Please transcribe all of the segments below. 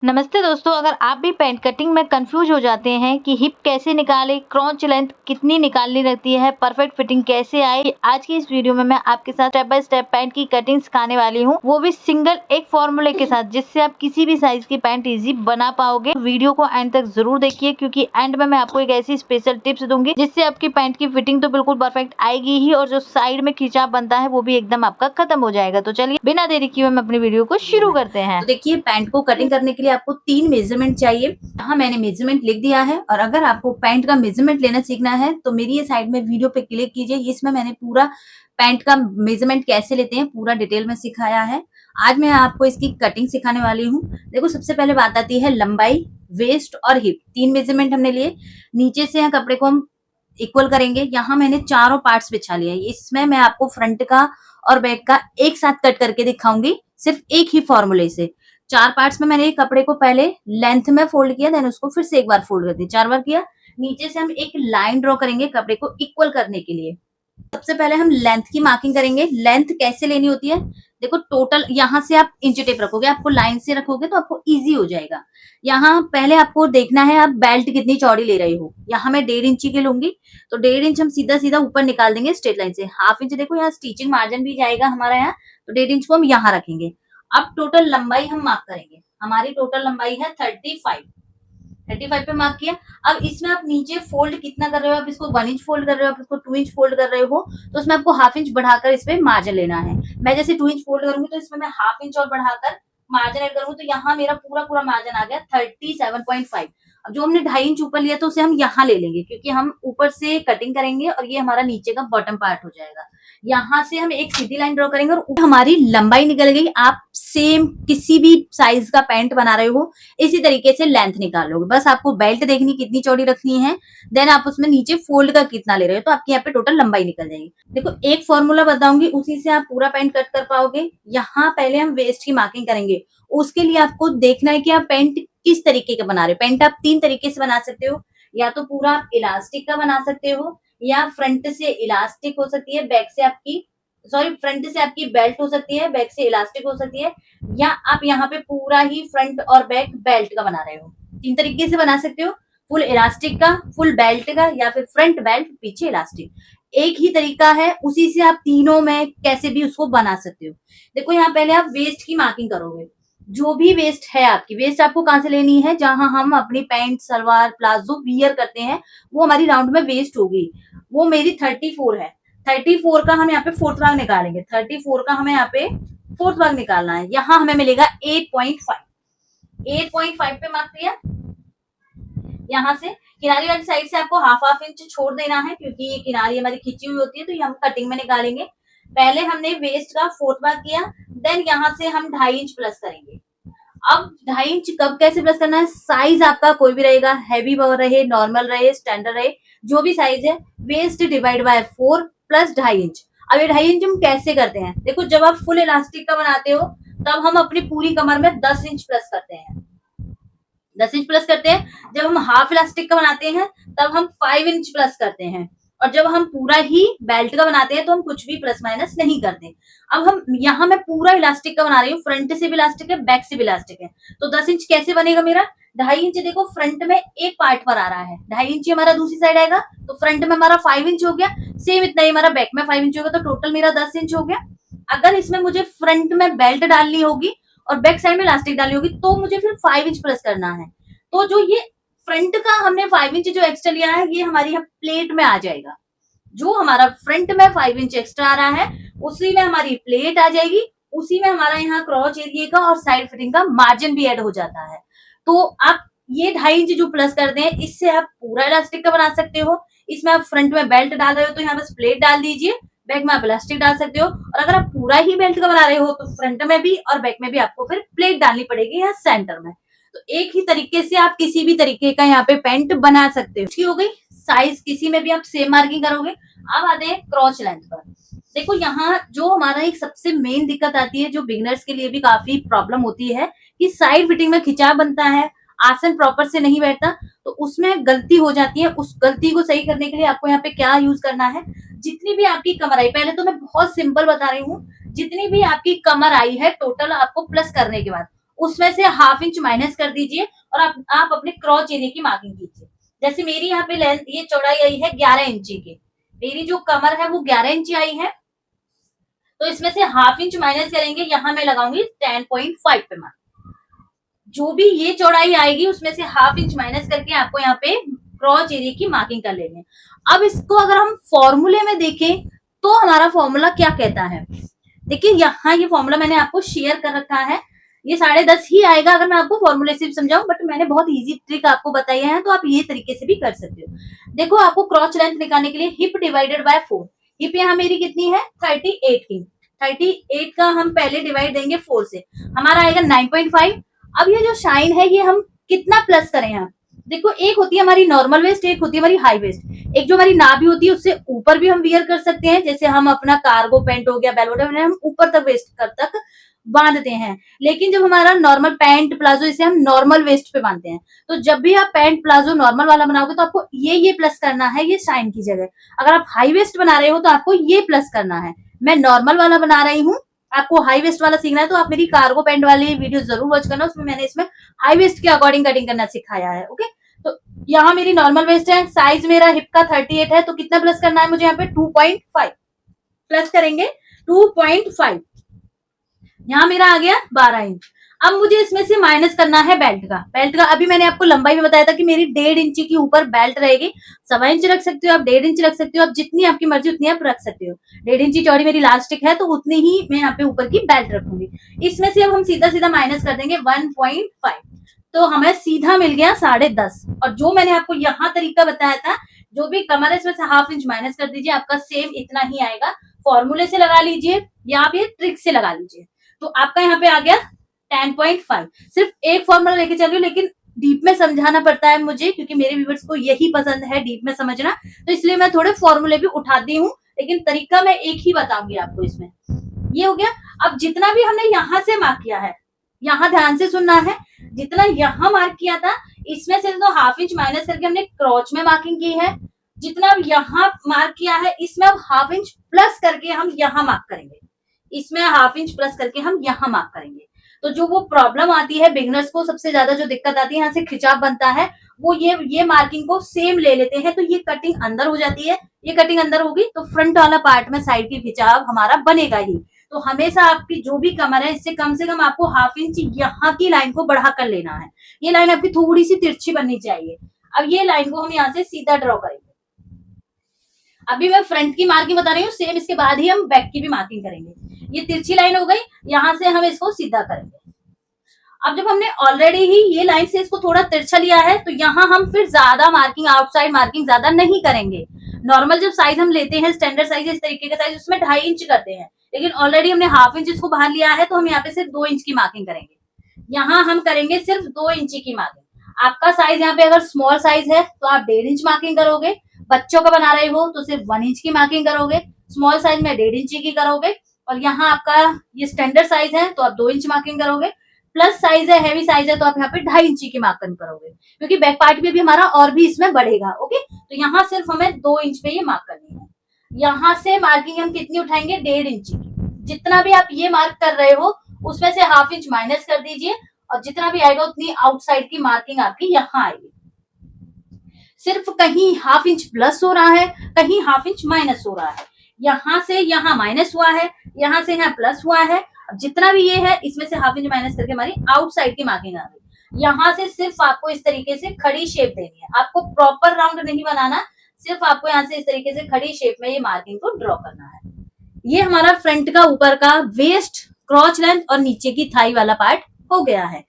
नमस्ते दोस्तों, अगर आप भी पैंट कटिंग में कंफ्यूज हो जाते हैं कि हिप कैसे निकालें, क्रॉच लेंथ कितनी निकालनी रहती है, परफेक्ट फिटिंग कैसे आए, आज की इस वीडियो में मैं आपके साथ स्टेप बाय स्टेप पैंट की कटिंग सिखाने वाली हूँ, वो भी सिंगल एक फॉर्मूले के साथ, जिससे आप किसी भी साइज की पैंट इजी बना पाओगे। वीडियो को एंड तक जरूर देखिए, क्योंकि एंड में मैं आपको एक ऐसी स्पेशल टिप्स दूंगी जिससे आपकी पैंट की फिटिंग तो बिल्कुल परफेक्ट आएगी ही, और जो साइड में खिंचाव बनता है वो भी एकदम आपका खत्म हो जाएगा। तो चलिए बिना देरी किए हम अपनी वीडियो को शुरू करते हैं। तो देखिए, पैंट को कटिंग करने के लिए आपको 3 मेजरमेंट चाहिए। यहाँ मैंने मेजरमेंट लिख दिया है, और अगर आपको पैंट का मेजरमेंट लेना सीखना है तो मेरी ये साइड में वीडियो पे क्लिक कीजिए। इसमें मैंने पूरा पैंट का मेजरमेंट कैसे लेते हैं पूरा डिटेल में सिखाया है। आज मैं आपको इसकी कटिंग सिखाने वाली हूँ। देखो, सबसे पहले बात आती है लंबाई, वेस्ट और हिप। 3 मेजरमेंट हमने लिए। नीचे से यहाँ कपड़े को हम इक्वल करेंगे। यहाँ मैंने चारों पार्ट्स बिछा लिए। इसमें मैं आपको फ्रंट का और बैक का एक साथ कट करके दिखाऊंगी, सिर्फ एक ही फॉर्मूले से। 4 पार्ट्स में मैंने कपड़े को पहले लेंथ में फोल्ड किया, देन उसको फिर से एक बार फोल्ड कर दिया, 4 बार किया। नीचे से हम एक लाइन ड्रॉ करेंगे कपड़े को इक्वल करने के लिए। सबसे पहले हम लेंथ की मार्किंग करेंगे। लेंथ कैसे लेनी होती है, देखो, टोटल यहाँ से आप इंच टेप रखोगे, आपको लाइन से रखोगे तो आपको इजी हो जाएगा। यहाँ पहले आपको देखना है आप बेल्ट कितनी चौड़ी ले रहे हो। यहाँ मैं 1.5 इंची की लूंगी, तो 1.5 इंच हम सीधा सीधा ऊपर निकाल देंगे स्ट्रेट लाइन से। हाफ इंच देखो, यहाँ स्टिचिंग मार्जिन भी जाएगा हमारा यहाँ, तो 1.5 इंच को हम यहाँ रखेंगे। अब टोटल लंबाई हम मार्क करेंगे। हमारी टोटल लंबाई है 35 पे मार्क किया। अब इसमें आप नीचे फोल्ड कितना कर रहे हो, आप इसको 1 इंच फोल्ड कर रहे हो, आप इसको 2 इंच फोल्ड कर रहे हो, तो इसमें आपको हाफ इंच बढ़ाकर इस पे मार्जिन लेना है। मैं जैसे 2 इंच फोल्ड करूंगी तो इसमें मैं हाफ इंच और बढ़ाकर मार्जिन एड करूंगी, तो यहाँ मेरा पूरा पूरा मार्जिन आ गया 37.5। अब जो हमने 2.5 इंच ऊपर लिया तो उसे हम यहाँ ले लेंगे, क्योंकि हम ऊपर से कटिंग करेंगे और ये हमारा नीचे का बॉटम पार्ट हो जाएगा। यहाँ से हम एक सीधी लाइन ड्रॉ करेंगे और हमारी लंबाई निकल गई। आप सेम किसी भी साइज का पैंट बना रहे हो, इसी तरीके से लेंथ निकाल लोगे। बस आपको बेल्ट देखनी कितनी चौड़ी रखनी है, देन आप उसमें नीचे फोल्ड का कितना ले रहे हो, तो आपकी यहाँ पे टोटल लंबाई निकल जाएगी। देखो, एक फॉर्मूला बताऊंगी, उसी से आप पूरा पैंट कट कर पाओगे। यहाँ पहले हम वेस्ट की मार्किंग करेंगे। उसके लिए आपको देखना है कि आप पैंट किस तरीके का बना रहे हो। पैंट आप 3 तरीके से बना सकते हो, या तो पूरा आप इलास्टिक का बना सकते हो, या फ्रंट से इलास्टिक हो सकती है, बैक से आपकी फ्रंट से आपकी बेल्ट हो सकती है, बैक से इलास्टिक हो सकती है, या आप यहाँ पे पूरा ही फ्रंट और बैक बेल्ट का बना रहे हो। 3 तरीके से बना सकते हो, फुल इलास्टिक का, फुल बेल्ट का, या फिर फ्रंट बेल्ट पीछे इलास्टिक। एक ही तरीका है, उसी से आप तीनों में कैसे भी उसको बना सकते हो। देखो, यहाँ पहले आप वेस्ट की मार्किंग करोगे। जो भी वेस्ट है आपकी, वेस्ट आपको कहाँ से लेनी है, जहां हम अपनी पैंट सलवार प्लाजो वियर करते हैं, वो हमारी राउंड में वेस्ट होगी। वो मेरी 34 है। 34 का हम यहाँ पे 4th भाग निकालेंगे। 34 का हमें यहाँ पे 4th भाग निकालना है। यहाँ हमें मिलेगा 8.5। 8.5 पे मार्क किया। यहाँ से किनारी वाली साइड से आपको हाफ इंच छोड़ देना है, क्योंकि ये किनारी हमारी खिंची हुई होती है, तो ये हम कटिंग में निकालेंगे। पहले हमने वेस्ट का 4th भाग किया, देन यहाँ से हम 2.5 इंच प्लस करेंगे। अब 2.5 इंच कब कैसे प्लस करना है, साइज आपका कोई भी रहेगा, हैवी रहे, नॉर्मल रहे, स्टैंडर्ड रहे, जो भी साइज है, वेस्ट डिवाइड बाय 4 प्लस 2.5 इंच। अब ये 2.5 इंच हम कैसे करते हैं, देखो, जब आप फुल इलास्टिक का बनाते हो तब हम अपनी पूरी कमर में 10 इंच प्लस करते हैं। 10 इंच प्लस करते हैं। जब हम हाफ इलास्टिक का बनाते हैं तब हम 5 इंच प्लस करते हैं। और जब हम पूरा ही बेल्ट का बनाते हैं तो हम कुछ भी प्लस माइनस नहीं करते। अब हम यहाँ मैं पूरा इलास्टिक का बना रही हूँ, फ्रंट से भी इलास्टिक है, बैक से भी इलास्टिक है, तो 10 इंच कैसे बनेगा मेरा। 2.5 इंच देखो फ्रंट में एक पार्ट पर आ रहा है, 2.5 इंच हमारा दूसरी साइड आएगा, तो फ्रंट में हमारा 5 इंच हो गया। सेम इतना ही हमारा बैक में 5 इंच होगा, तो टोटल मेरा 10 इंच हो गया। अगर इसमें मुझे फ्रंट में बेल्ट डालनी होगी और बैक साइड में इलास्टिक डालनी होगी, तो मुझे फिर 5 इंच प्लस करना है। तो जो ये फ्रंट का हमने 5 इंच जो एक्स्ट्रा लिया है, ये हमारी यहाँ प्लेट में आ जाएगा। जो हमारा फ्रंट में 5 इंच एक्स्ट्रा आ रहा है, उसी में हमारी प्लेट आ जाएगी, उसी में हमारा यहाँ क्रॉच एरिया का और साइड फिटिंग का मार्जिन भी ऐड हो जाता है। तो आप ये 2.5 इंच जो प्लस करते हैं, इससे आप पूरा इलास्टिक का बना सकते हो। इसमें आप फ्रंट में बेल्ट डाल रहे हो तो यहाँ बस प्लेट डाल दीजिए, बैक में आप इलास्टिक डाल सकते हो। और अगर आप पूरा ही बेल्ट का बना रहे हो तो फ्रंट में भी और बैक में भी आपको फिर प्लेट डालनी पड़ेगी यहाँ सेंटर में। तो एक ही तरीके से आप किसी भी तरीके का यहाँ पे पैंट बना सकते हो। ठीक हो गई, साइज किसी में भी आप सेम मार्किंग करोगे। अब आते हैं क्रॉच लेंथ पर। देखो, यहाँ जो हमारा एक सबसे मेन दिक्कत आती है, जो बिगिनर्स के लिए भी काफी प्रॉब्लम होती है, कि साइड फिटिंग में खिंचाव बनता है, आसन प्रॉपर से नहीं बैठता, तो उसमें गलती हो जाती है। उस गलती को सही करने के लिए आपको यहाँ पे क्या यूज करना है, जितनी भी आपकी कमर आई, पहले तो मैं बहुत सिंपल बता रही हूँ, जितनी भी आपकी कमर आई है टोटल आपको प्लस करने के बाद, उसमें से ½ इंच माइनस कर दीजिए और आप अपने क्रॉच एरिया की मार्किंग कीजिए। जैसे मेरी यहाँ पे लेंथ ये चौड़ाई आई है 11 इंची की, मेरी जो कमर है वो 11 इंची आई है, तो इसमें से ½ इंच माइनस करेंगे, यहाँ मैं लगाऊंगी 10.5 पे मार्क। जो भी ये चौड़ाई आएगी उसमें से ½ इंच माइनस करके आपको यहाँ पे क्रॉच एरिया की मार्किंग कर लेनी है। अब इसको अगर हम फॉर्मूले में देखें तो हमारा फॉर्मूला क्या कहता है, देखिए यहाँ ये फॉर्मूला मैंने आपको शेयर कर रखा है, ये 10.5 ही आएगा अगर मैं आपको फॉर्मूले से समझाऊं, बट मैंने बहुत इजी ट्रिक आपको बताई है तो आप ये तरीके से भी कर सकते हो। देखो आपको क्रॉच लेंथ निकालने के लिए हिप डिवाइडेड बाय 4, हिप यहाँ मेरी कितनी है 38 की, 38 का हम पहले डिवाइड देंगे 4 से, हमारा आएगा 9.5। अब ये जो शाइन है ये हम कितना प्लस करें यहाँ, देखो एक होती है हमारी नॉर्मल वेस्ट, एक होती है हमारी हाई वेस्ट, एक जो हमारी नाभि होती है उससे ऊपर भी हम वियर कर सकते हैं, जैसे हम अपना कार्गो पैंट हो गया बेल बटन हम ऊपर तक वेस्ट तक बांधते हैं, लेकिन जब हमारा नॉर्मल पैंट प्लाजो इसे हम नॉर्मल वेस्ट पे बांधते हैं, तो जब भी आप पैंट प्लाजो नॉर्मल वाला बनाओगे तो आपको ये प्लस करना है, ये शाइन की जगह। अगर आप हाई वेस्ट बना रहे हो तो आपको ये प्लस करना है। मैं नॉर्मल वाला बना रही हूँ, आपको हाई वेस्ट वाला सीखना है तो आप मेरी कार्गो पैंट वाली वीडियो जरूर वॉच करना, उसमें मैंने इसमें हाई वेस्ट के अकॉर्डिंग कटिंग करना सिखाया है। ओके, तो यहाँ मेरी नॉर्मल वेस्ट है, साइज मेरा हिप का 38 है, तो कितना प्लस करना है मुझे यहाँ पे 2.5 प्लस करेंगे 2.5, यहाँ मेरा आ गया 12 इंच। अब मुझे इसमें से माइनस करना है बेल्ट का। बेल्ट का अभी मैंने आपको लंबाई में बताया था कि मेरी 1.5 इंची की ऊपर बेल्ट रहेगी, 1.25 इंच रख सकते हो आप, 1.5 इंच रख सकते हो आप, जितनी आपकी मर्जी उतनी आप रख सकते हो। 1.5 इंची चौड़ी मेरी इलास्टिक है तो उतनी ही मैं यहाँ पे ऊपर की बेल्ट रखूंगी। इसमें से अब हम सीधा सीधा माइनस कर देंगे 1.5, तो हमें सीधा मिल गया 10.5। और जो मैंने आपको यहाँ तरीका बताया था, जो भी कमर है इसमें से ½ इंच माइनस कर दीजिए, आपका सेम इतना ही आएगा। फॉर्मूले से लगा लीजिए या आप ये ट्रिक से लगा लीजिए, तो आपका यहाँ पे आ गया 10.5। सिर्फ एक फॉर्मूला लेके चल रही हूँ, लेकिन डीप में समझाना पड़ता है मुझे, क्योंकि मेरे व्यूअर्स को यही पसंद है डीप में समझना, तो इसलिए मैं थोड़े फॉर्मूले भी उठाती हूँ, लेकिन तरीका मैं एक ही बताऊंगी आपको इसमें। ये हो गया। अब जितना भी हमने यहाँ से मार्क किया है, यहाँ ध्यान से सुनना है, जितना यहाँ मार्क किया था इसमें से तो ½ इंच माइनस करके हमने क्रॉच में मार्किंग की है, जितना यहाँ मार्क किया है इसमें अब ½ इंच प्लस करके हम यहाँ मार्क करेंगे, इसमें ½ इंच प्लस करके हम यहाँ मार्क करेंगे। तो जो वो प्रॉब्लम आती है बिगनर्स को, सबसे ज्यादा जो दिक्कत आती है यहाँ से खिंचाव बनता है, वो ये मार्किंग को सेम ले लेते हैं, तो ये कटिंग अंदर हो जाती है। ये कटिंग अंदर होगी तो फ्रंट वाला पार्ट में साइड की खिंचाव हमारा बनेगा ही। तो हमेशा आपकी जो भी कमर है इससे कम से कम आपको ½ इंच यहाँ की लाइन को बढ़ा कर लेना है। ये लाइन आपकी थोड़ी सी तिरछी बननी चाहिए। अब ये लाइन को हम यहाँ से सीधा ड्रॉ करेंगे। अभी मैं फ्रंट की मार्किंग बता रही हूँ, सेम इसके बाद ही हम बैक की भी मार्किंग करेंगे। ये तिरछी लाइन हो गई, यहाँ से हम इसको सीधा करेंगे। अब जब हमने ऑलरेडी ही ये लाइन से इसको थोड़ा तिरछा लिया है, तो यहाँ हम फिर ज्यादा मार्किंग, आउटसाइड मार्किंग ज्यादा नहीं करेंगे। नॉर्मल जब साइज हम लेते हैं, स्टैंडर्ड साइज इस तरीके का साइज, उसमें 2.5 इंच करते हैं, लेकिन ऑलरेडी हमने ½ इंच इसको बाहर लिया है, तो हम यहाँ पे सिर्फ 2 इंच की मार्किंग करेंगे। यहाँ हम करेंगे सिर्फ 2 इंची की मार्किंग। आपका साइज यहाँ पे अगर स्मॉल साइज है तो आप 1.5 इंच मार्किंग करोगे, बच्चों का बना रहे हो तो सिर्फ 1 इंच की मार्किंग करोगे, स्मॉल साइज में 1.5 इंच की करोगे, और यहाँ आपका ये स्टैंडर्ड साइज है तो आप 2 इंच मार्किंग करोगे, प्लस साइज है, हैवी साइज है तो आप यहाँ पे 2.5 इंची की मार्किंग करोगे, क्योंकि बैक पार्ट में भी हमारा और भी इसमें बढ़ेगा। ओके, तो यहाँ सिर्फ हमें 2 इंच पे ये मार्क करनी है। यहाँ से मार्किंग हम कितनी उठाएंगे, 1.5 इंची की। जितना भी आप ये मार्क कर रहे हो उसमें से ½ इंच माइनस कर दीजिए, और जितना भी आएगा उतनी आउटसाइड की मार्किंग आपकी यहाँ आएगी। सिर्फ कहीं ½ इंच प्लस हो रहा है, कहीं ½ इंच माइनस हो रहा है, यहाँ से यहाँ माइनस हुआ है, यहाँ से यहाँ प्लस हुआ है। अब जितना भी ये है इसमें से ½ इंच माइनस करके हमारी आउटसाइड की मार्किंग आ गई। यहाँ से सिर्फ आपको इस तरीके से खड़ी शेप देनी है, आपको प्रॉपर राउंड नहीं बनाना, सिर्फ आपको यहाँ से इस तरीके से खड़ी शेप में ये मार्किंग को ड्रॉ करना है। ये हमारा फ्रंट का ऊपर का वेस्ट, क्रॉच लेंथ और नीचे की थाई वाला पार्ट हो गया है।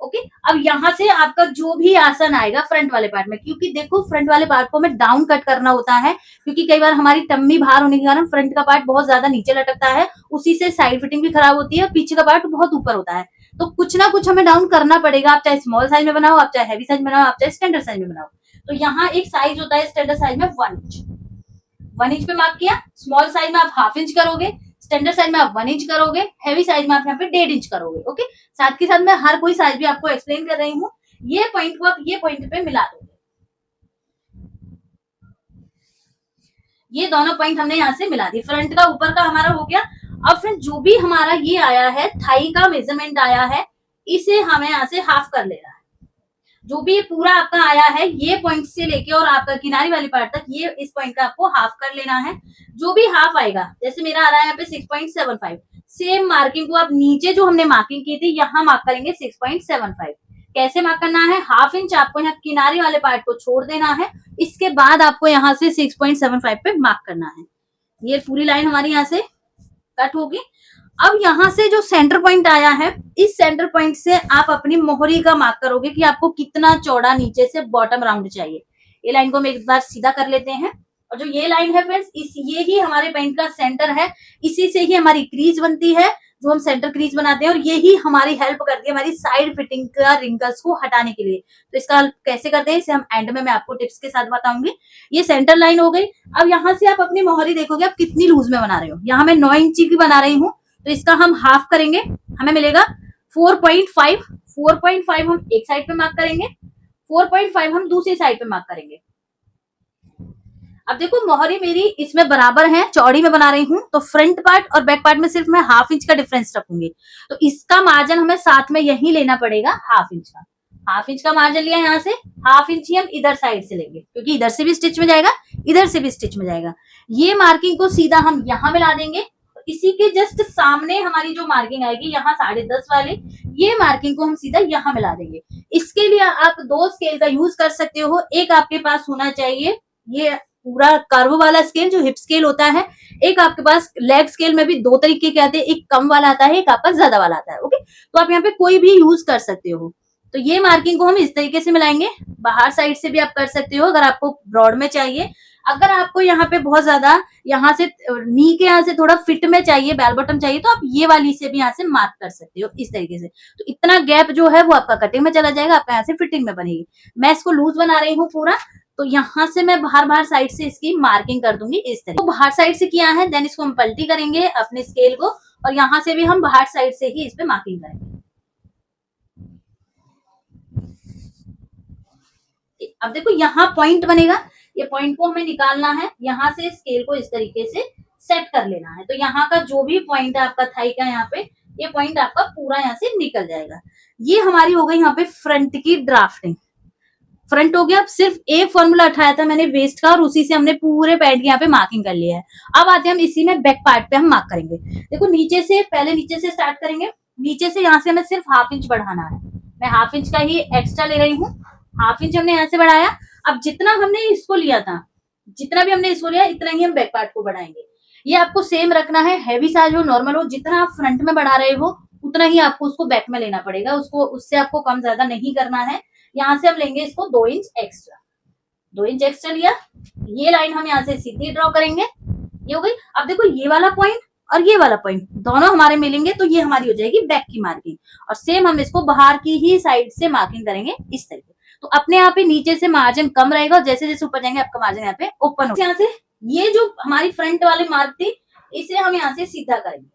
ओके, अब यहाँ से आपका जो भी आसन आएगा फ्रंट वाले पार्ट में, क्योंकि देखो फ्रंट वाले पार्ट को हमें डाउन कट करना होता है, क्योंकि कई बार हमारी टम्मी बाहर होने के कारण फ्रंट का पार्ट बहुत ज्यादा नीचे लटकता है, उसी से साइड फिटिंग भी खराब होती है, पीछे का पार्ट बहुत ऊपर होता है, तो कुछ ना कुछ हमें डाउन करना पड़ेगा। आप चाहे स्मॉल साइज में बनाओ, आप चाहे हैवी साइज में बनाओ, आप चाहे स्टैंडर्ड साइज में बनाओ। तो यहाँ एक साइज होता है स्टैंडर्ड साइज में 1 इंच पे मार्क किया, स्मॉल साइज में आप ½ इंच करोगे, स्टैंडर्ड साइज में आप 1 इंच करोगे, हैवी साइज में आप यहाँ पे 1.5 इंच करोगे। ओके, साथ के साथ मैं हर कोई साइज भी आपको एक्सप्लेन कर रही हूँ। ये पॉइंट को आप ये पॉइंट पे मिला दोगे, ये दोनों पॉइंट हमने यहाँ से मिला दी। फ्रंट का ऊपर का हमारा हो गया। अब फिर जो भी हमारा ये आया है थाई का मेजरमेंट आया है, इसे हमें यहाँ से हाफ कर लेना है। जो भी पूरा आपका आया है ये पॉइंट से लेके और आपका किनारी वाली पार्ट तक, ये इस पॉइंट का आपको हाफ कर लेना है। जो भी हाफ आएगा, जैसे मेरा आ रहा है यहाँ पे 6.75, सेम मार्किंग को आप नीचे जो हमने मार्किंग की थी यहाँ मार्क करेंगे 6.75। कैसे मार्क करना है, हाफ इंच आपको यहाँ किनारे वाले पार्ट को छोड़ देना है, इसके बाद आपको यहाँ से 6.75 पे मार्क करना है। ये पूरी लाइन हमारी यहाँ से कट होगी। अब यहाँ से जो सेंटर पॉइंट आया है, इस सेंटर पॉइंट से आप अपनी मोहरी का मार्क करोगे कि आपको कितना चौड़ा नीचे से बॉटम राउंड चाहिए। ये लाइन को हम एक बार सीधा कर लेते हैं। और जो ये लाइन है फ्रेंड्स, ये ही हमारे पेंट का सेंटर है, इसी से ही हमारी क्रीज बनती है, जो हम सेंटर क्रीज बनाते हैं, और यही हमारी हेल्प करती है हमारी साइड फिटिंग का रिंकल्स को हटाने के लिए। तो इसका हेल्प कैसे करते हैं, इसे हम एंड में मैं आपको टिप्स के साथ बताऊंगी। ये सेंटर लाइन हो गई। अब यहाँ से आप अपनी मोहरी देखोगे आप कितनी लूज में बना रहे हो। यहाँ मैं 9 इंच की बना रही हूँ, तो इसका हम हाफ करेंगे, हमें मिलेगा 4.5। 4.5 हम एक साइड पे मार्क करेंगे, 4.5 हम दूसरी साइड पे मार्क करेंगे। अब देखो मोहरी मेरी इसमें बराबर है, चौड़ी में बना रही हूँ, तो फ्रंट पार्ट और बैक पार्ट में सिर्फ मैं हाफ इंच का डिफरेंस रखूंगी। तो इसका मार्जिन हमें साथ में यही लेना पड़ेगा, हाफ इंच का। हाफ इंच का मार्जिन लिया यहाँ से, हाफ इंच ही हम इधर साइड से लेंगे, क्योंकि इधर से भी स्टिच में जाएगा, इधर से भी स्टिच में जाएगा। ये मार्किंग को सीधा हम यहाँ मिला देंगे। इसी के जस्ट सामने हमारी जो मार्किंग आएगी यहाँ 10.5 वाले, ये मार्किंग को हम सीधा यहाँ मिला देंगे। इसके लिए आप 2 स्केल का यूज कर सकते हो। एक आपके पास होना चाहिए ये पूरा कर्व वाला स्केल जो हिप स्केल होता है, एक आपके पास लेग स्केल में भी 2 तरीके के आते हैं, एक कम वाला आता है, एक आपका ज्यादा वाला आता है। ओके, तो आप यहाँ पे कोई भी यूज कर सकते हो। तो ये मार्किंग को हम इस तरीके से मिलाएंगे। बाहर साइड से भी आप कर सकते हो अगर आपको ब्रॉड में चाहिए। अगर आपको यहाँ पे बहुत ज्यादा यहाँ से नी के यहाँ से थोड़ा फिट में चाहिए, बेल बॉटम चाहिए, तो आप ये वाली से भी यहाँ से मार्क कर सकते हो इस तरीके से। तो इतना गैप जो है वो आपका कटिंग में चला जाएगा, आपका यहाँ से फिटिंग में बनेगी। मैं इसको लूज बना रही हूँ पूरा, तो यहाँ से मैं बाहर साइड से इसकी मार्किंग कर दूंगी इस तरह। तो बाहर साइड से किया है, देन इसको हम पलटी करेंगे अपने स्केल को, और यहाँ से भी हम बाहर साइड से ही इस पे मार्किंग करेंगे। अब देखो यहाँ पॉइंट बनेगा, ये पॉइंट को हमें निकालना है। यहाँ से स्केल को इस तरीके से सेट कर लेना है। तो यहाँ का जो भी पॉइंट है आपका थाई का, यहाँ पे ये पॉइंट आपका पूरा यहाँ से निकल जाएगा। ये हमारी हो गई यहाँ पे फ्रंट की ड्राफ्टिंग। फ्रंट हो गया। अब सिर्फ एक फॉर्मूला उठाया था मैंने वेस्ट का, और उसी से हमने पूरे पैंट की यहाँ पे मार्किंग कर लिया है। अब आते हैं हम इसी में बैक पार्ट पे हम मार्क करेंगे। देखो नीचे से, पहले नीचे से स्टार्ट करेंगे। नीचे से यहाँ से हमें सिर्फ हाफ इंच बढ़ाना है। मैं हाफ इंच का ही एक्स्ट्रा ले रही हूँ। हाफ इंच हमने यहाँ से बढ़ाया। अब जितना हमने इसको लिया था, जितना भी हमने इसको लिया, इतना ही हम बैक पार्ट को बढ़ाएंगे। ये आपको सेम रखना है, हैवी साइज हो नॉर्मल हो, जितना आप फ्रंट में बढ़ा रहे हो उतना ही आपको उसको बैक में लेना पड़ेगा। उसको उससे आपको कम ज्यादा नहीं करना है। यहाँ से हम लेंगे इसको 2 इंच एक्स्ट्रा। 2 इंच एक्स्ट्रा लिया। ये लाइन हम यहाँ से सीधी ड्रॉ करेंगे। ये हो गई। अब देखो ये वाला पॉइंट और ये वाला पॉइंट दोनों हमारे मिलेंगे, तो ये हमारी हो जाएगी बैक की मार्किंग। और सेम हम इसको बाहर की ही साइड से मार्किंग करेंगे इस तरीके। तो अपने आप ही नीचे से मार्जिन कम रहेगा, और जैसे जैसे ऊपर जाएंगे आपका मार्जिन यहाँ पे ओपन होगा। यहाँ से ये जो हमारी फ्रंट वाली मार्क थी, इसे हम यहाँ से सीधा करेंगे।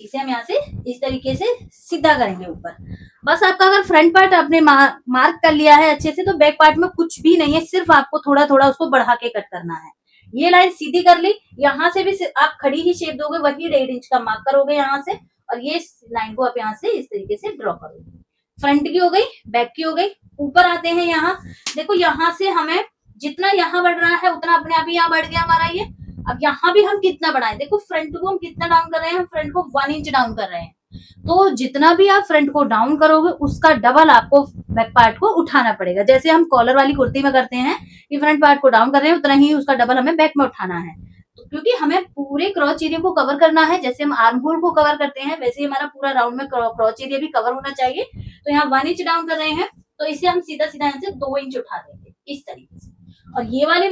इसे हम यहाँ से इस तरीके से सीधा करेंगे ऊपर। बस आपका अगर फ्रंट पार्ट आपने मार्क कर लिया है अच्छे से, तो बैक पार्ट में कुछ भी नहीं है, सिर्फ आपको थोड़ा थोड़ा उसको बढ़ा के कट करना है। ये लाइन सीधी कर ली। यहाँ से भी आप खड़ी ही शेप दोगे, वही 1.5 इंच का मार्क करोगे यहाँ से, और ये लाइन को आप यहाँ से इस तरीके से ड्रॉ करोगे। फ्रंट की हो गई, बैक की हो गई। ऊपर आते हैं यहाँ। देखो यहाँ से हमें जितना यहाँ बढ़ रहा है उतना अपने आप ही यहाँ बढ़ गया हमारा ये। अब यहाँ भी हम कितना बढ़ाएं, देखो फ्रंट को हम कितना डाउन कर रहे हैं, हम फ्रंट को 1 इंच डाउन कर रहे हैं। तो जितना भी आप फ्रंट को डाउन करोगे उसका डबल आपको बैक पार्ट को उठाना पड़ेगा। जैसे हम कॉलर वाली कुर्ती में करते हैं कि फ्रंट पार्ट को डाउन कर रहे हैं, उतना ही उसका डबल हमें बैक में उठाना है। तो क्योंकि हमें पूरे क्रॉच एरिया को कवर करना है, जैसे हम आर्म होल को कवर करते हैं वैसे ही हमारा पूरा राउंड में क्रॉच एरिया भी कवर होना चाहिए। तो यहाँ 1 इंच डाउन कर रहे हैं, तो इसे हम सीधा सीधा यहाँ से 2 इंच उठा देंगे इस तरीके से। और ये वाली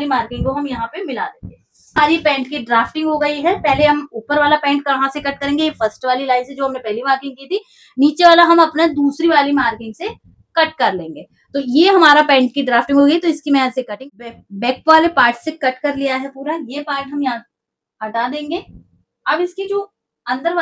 मार्किंग को हम यहाँ पे मिला देंगे। हमारी पैंट की ड्राफ्टिंग हो गई है। पहले हम ऊपर वाला पैंट कहाँ से कट करेंगे, ये फर्स्ट वाली लाइन से जो हमने पहली मार्किंग की थी। नीचे वाला हम अपना दूसरी वाली मार्किंग से कट कर लेंगे। तो ये हमारा पैंट की ड्राफ्टिंग हो गई। तो इसकी मैं यहाँ से कटिंग बैक वाले पार्ट से कट कर लिया है पूरा। ये पार्ट हम यहाँ हटा देंगे। अब इसकी जो अंदर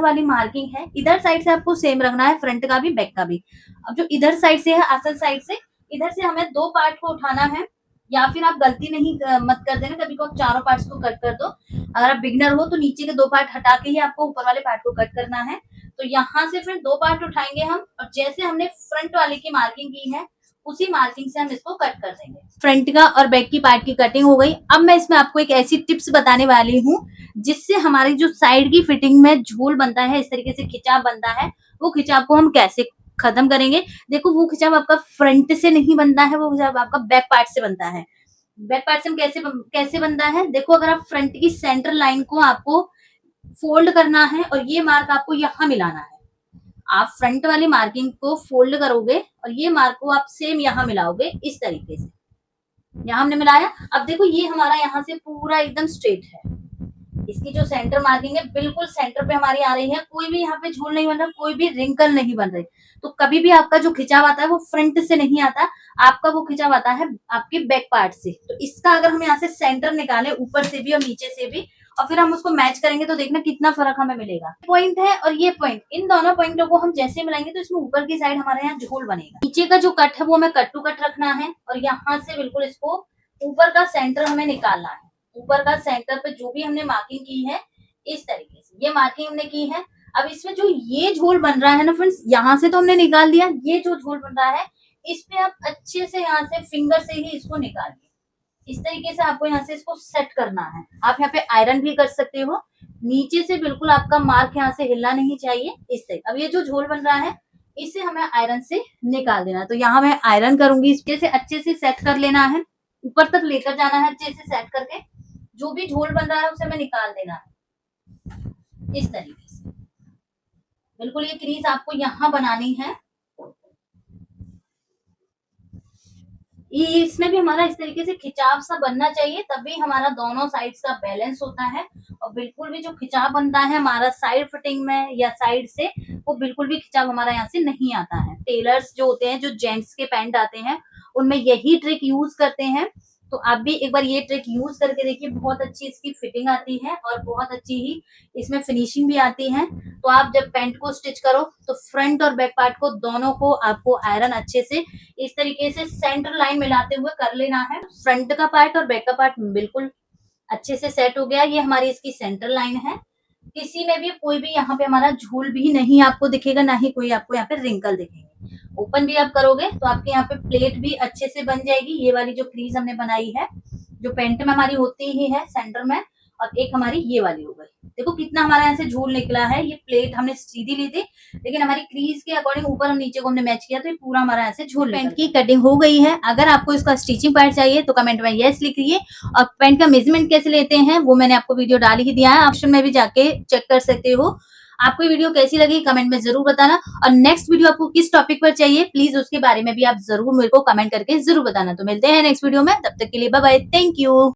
वाली मार्किंग है, इधर साइड से आपको सेम रखना है, फ्रंट का भी बैक का भी। अब जो इधर साइड से है, असल साइड से, इधर से हमें 2 पार्ट को उठाना है, या फिर आप गलती नहीं मत कर देना, कभी को चारों पार्ट्स को कट कर दो। अगर आप बिगनर हो तो नीचे के 2 पार्ट हटा के ही आपको ऊपर वाले पार्ट को कट करना है। तो यहाँ से फिर 2 पार्ट उठाएंगे हम, और जैसे हमने फ्रंट वाले की मार्किंग की है उसी मार्किंग से हम इसको कट कर देंगे। फ्रंट का और बैक की पार्ट की कटिंग हो गई। अब मैं इसमें आपको एक ऐसी टिप्स बताने वाली हूँ जिससे हमारी जो साइड की फिटिंग में झोल बनता है, इस तरीके से खिंचाव बनता है, वो खिंचाव को हम कैसे खत्म करेंगे। देखो वो खिंचाव आपका फ्रंट से नहीं बनता है, वो खिंचाव आपका बैक पार्ट से बनता है। बैक पार्ट से कैसे बनता है, देखो अगर आप फ्रंट की सेंटर लाइन को आपको फोल्ड करना है और ये मार्क आपको यहाँ मिलाना है, आप फ्रंट वाली मार्किंग को फोल्ड करोगे और ये मार्क को आप सेम यहाँ मिलाओगे इस तरीके से। यहाँ हमने मिलाया। अब देखो ये हमारा यहाँ से पूरा एकदम स्ट्रेट है, इसकी जो सेंटर मार्किंग है बिल्कुल सेंटर पे हमारी आ रही है, कोई भी यहाँ पे झूल नहीं बन रहा, कोई भी रिंकल नहीं बन रही। तो कभी भी आपका जो खिंचाव आता है वो फ्रंट से नहीं आता, आपका वो खिंचाव आता है आपके बैक पार्ट से। तो इसका अगर हम यहाँ से सेंटर निकाले ऊपर से भी और नीचे से भी, और फिर हम उसको मैच करेंगे तो देखना कितना फर्क हमें मिलेगा। पॉइंट है और ये पॉइंट, इन दोनों पॉइंटों को हम जैसे मिलाएंगे तो इसमें ऊपर की साइड हमारे यहाँ झोल बनेगा। नीचे का जो कट है वो हमें कट टू कट रखना है और यहाँ से बिल्कुल इसको ऊपर का सेंटर हमें निकालना है। ऊपर का सेंटर पे जो भी हमने मार्किंग की है इस तरीके से ये मार्किंग हमने की है। अब इसमें जो ये झोल बन रहा है ना फ्रेंड्स, यहाँ से तो हमने निकाल दिया, ये जो झोल बन रहा है इस पे आप अच्छे से यहाँ से फिंगर से ही इसको निकालिए। इस तरीके से आपको यहाँ से इसको सेट करना है। आप यहाँ पे आयरन भी कर सकते हो, नीचे से बिल्कुल आपका मार्क यहाँ से हिलना नहीं चाहिए इस तरीके। अब ये जो झोल बन रहा है इसे हमें आयरन से निकाल देना है, तो यहाँ मैं आयरन करूंगी। इसके से अच्छे से सेट कर लेना है, ऊपर तक लेकर जाना है, अच्छे से सेट करके जो भी झोल बन रहा है उसे हमें निकाल देना है इस तरीके से। बिल्कुल ये क्रीज आपको यहाँ बनानी है। इसमें भी हमारा इस तरीके से खिंचाव सा बनना चाहिए, तभी हमारा दोनों साइड्स का बैलेंस होता है। और बिल्कुल भी जो खिंचाव बनता है हमारा साइड फिटिंग में या साइड से, वो बिल्कुल भी खिंचाव हमारा यहाँ से नहीं आता है। टेलर्स जो होते हैं, जो जेंट्स के पैंट आते हैं, उनमें यही ट्रिक यूज करते हैं। तो आप भी एक बार ये ट्रिक यूज करके देखिए, बहुत अच्छी इसकी फिटिंग आती है और बहुत अच्छी ही इसमें फिनिशिंग भी आती है। तो आप जब पैंट को स्टिच करो तो फ्रंट और बैक पार्ट को दोनों को आपको आयरन अच्छे से इस तरीके से सेंटर लाइन मिलाते हुए कर लेना है। फ्रंट का पार्ट और बैक का पार्ट बिल्कुल अच्छे से सेट हो गया। ये हमारी इसकी सेंटर लाइन है। किसी में भी कोई भी यहाँ पे हमारा झूल भी नहीं आपको दिखेगा, ना ही कोई आपको यहाँ पे रिंकल दिखेंगे। ओपन भी आप करोगे तो आपके यहाँ पे प्लेट भी अच्छे से बन जाएगी। ये वाली जो क्रीज हमने बनाई है, जो पेंट में हमारी होती ही है सेंटर में, और एक हमारी ये वाली हो गई। देखो कितना हमारा यहाँ से झूल निकला है। ये प्लेट हमने सीधी ली थी, लेकिन हमारी क्रीज के अकॉर्डिंग ऊपर और नीचे को हमने मैच किया, तो ये पूरा हमारा यहाँ से झूल। पेंट की कटिंग हो गई है। अगर आपको इसका स्टिचिंग पार्ट चाहिए तो कमेंट में यस लिखिए, और पेंट का मेजरमेंट कैसे लेते हैं वो मैंने आपको वीडियो डाल ही दिया है, ऑप्शन में भी जाके चेक कर सकते हो। आपको ये वीडियो कैसी लगी कमेंट में जरूर बताना, और नेक्स्ट वीडियो आपको किस टॉपिक पर चाहिए प्लीज उसके बारे में भी आप जरूर मेरे को कमेंट करके जरूर बताना। तो मिलते हैं नेक्स्ट वीडियो में, तब तक के लिए बाय बाय, थैंक यू।